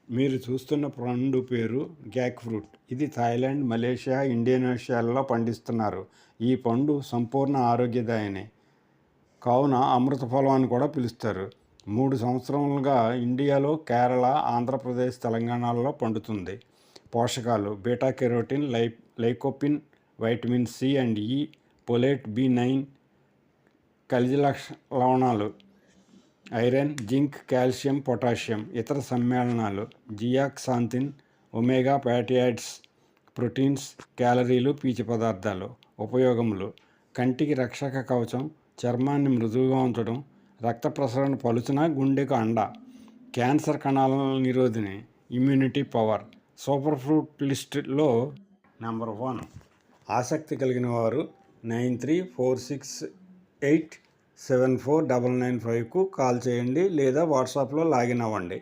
మీరు చూస్తున్న పండు పేరు జాక్ ఫ్రూట్. ఇది థాయిలాండ్, మలేషియా, ఇండోనేషియాలలో పండిస్తున్నారు. ఈ పండు సంపూర్ణ ఆరోగ్యదాయని కావున అమృత ఫలం అని కూడా పిలుస్తారు. 3 సంవత్సరాలుగా ఇండియాలో కేరళ, ఆంధ్రప్రదేశ్, తెలంగాణలో పండుతుంది. పోషకాలు: beta carotene, lycopene, vitamin C and E, folate, B9, ఖనిజ లవణాలు, ఐరన్, జింక్, కాల్షియం, పొటాషియం. ఇతర సమ్మేళనాలు: zeaxanthin, omega fatty acids, proteins, క్యాలరీలు, పీచు పదార్థాలు. ఉపయోగములు: కంటికి రక్షక కవచం, చర్మాన్ని మృదువుగా ఉంచడం, రక్త ప్రసరణ పలుచన, గుండెకు అండ, క్యాన్సర్ కణాల నిరోధిని, ఇమ్యూనిటీ పవర్. సూపర్ ఫ్రూట్ లిస్టులో నెంబర్ 1. ఆసక్తి కలిగిన వారు 9346874995కు కాల్ చేయండి లేదా వాట్సాప్లో లాగిన్ అవ్వండి.